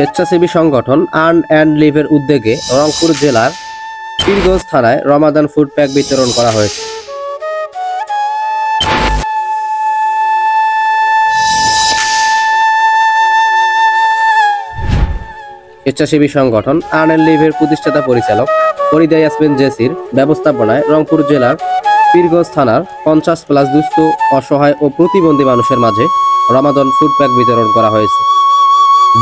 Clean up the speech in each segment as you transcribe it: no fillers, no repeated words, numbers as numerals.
স্বেচ্ছাসেবী সংগঠন earn and লিভের উদ্যোগে রংপুর জেলার পীরগঞ্জ থানায় রমাদান ফুড প্যাক বিতরণ করা হয়েছে। স্বেচ্ছাসেবী সংগঠন আর্ন অ্যান্ড লিভের প্রতিষ্ঠাতা পরিচালক ফরিদা ইয়াসমিন জেসির ব্যবস্থাপনায় রংপুর জেলার পীরগঞ্জ থানার 50+ দুস্থ, অসহায় ও প্রতিবন্ধী মানুষের মাঝে রমাদান ফুড প্যাক বিতরণ করা হয়েছে।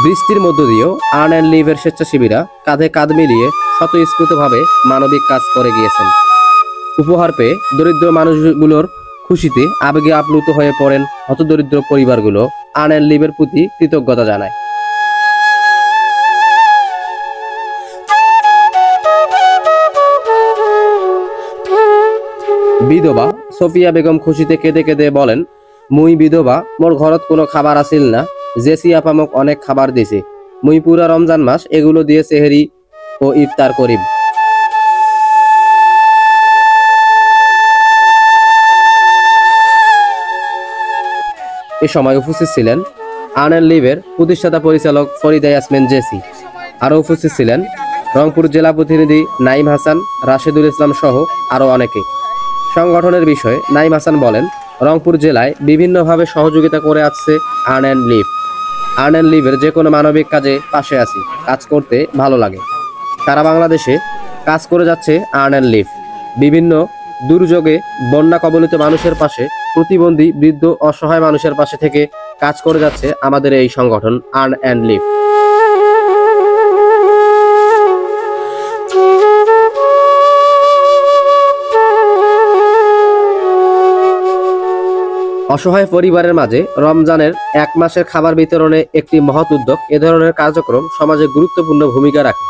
বৃষ্টির মধ্য দিয়েও আর্ন অ্যান্ড লিভের স্বেচ্ছাসেবীরা কাঁধে কাঁধ মিলিয়ে স্বতঃস্ফূর্তভাবে মানবিক কাজ করে গিয়েছেন। উপহার পেয়ে দরিদ্র মানুষগুলোর খুশিতে আবেগে আপ্লুত হয়ে পড়েন হতদরিদ্র পরিবারগুলো আর্ন অ্যান্ড লিভের প্রতি কৃতজ্ঞতা জানায়। বিধবা সফিয়া বেগম খুশিতে কেঁদে কেঁদে বলেন, মুই বিধবা, মোর ঘরত কোনো খাবার আসিল না, জেসি আপা মোক অনেক খাবার দিছে, মুই পুরা রমজান মাস এগুলো দিয়ে সেহরি ও ইফতার করিব। এ সময় উপস্থিত ছিলেন আর্ন অ্যান্ড লিভের প্রতিষ্ঠাতা পরিচালক ফরিদা ইয়াসমিন জেসি। আরও উপস্থিত ছিলেন রংপুর জেলা প্রতিনিধি নাইম হাসান, রাশেদুল ইসলাম সহ আরও অনেকে। সংগঠনের বিষয়ে নাইম হাসান বলেন, রংপুর জেলায় বিভিন্নভাবে সহযোগিতা করে আসছে earn and live. Earn and লিভের যে কোনো মানবিক কাজে পাশে আছি, কাজ করতে ভালো লাগে। সারা বাংলাদেশে কাজ করে যাচ্ছে আর্ন অ্যান্ড লিভ। বিভিন্ন দুর্যোগে বন্যা কবলিত মানুষের পাশে, প্রতিবন্ধী, বৃদ্ধ, অসহায় মানুষের পাশে থেকে কাজ করে যাচ্ছে আমাদের এই সংগঠন আর্ন অ্যান্ড লিভ। অসহায় পরিবারের মাঝে রমজানের 1 মাসের খাবার বিতরণে একটি মহৎ উদ্যোগ। এ ধরনের কার্যক্রম সমাজে গুরুত্বপূর্ণ ভূমিকা রাখে,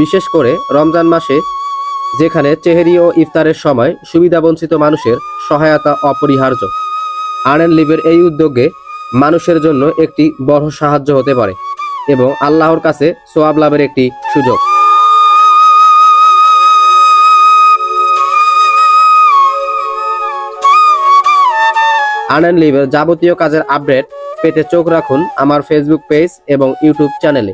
বিশেষ করে রমজান মাসে, যেখানে সেহরি ও ইফতারের সময় সুবিধাবঞ্চিত মানুষের সহায়তা অপরিহার্য। আর্ন অ্যান্ড লিভের এই উদ্যোগে মানুষের জন্য একটি বড় সাহায্য হতে পারে এবং আল্লাহর কাছে সওয়াব লাভের একটি সুযোগ। আর্ন অ্যান্ড লিভের যাবতীয় কাজের আপডেট পেতে চোখ রাখুন আমার ফেসবুক পেজ এবং ইউটিউব চ্যানেলে।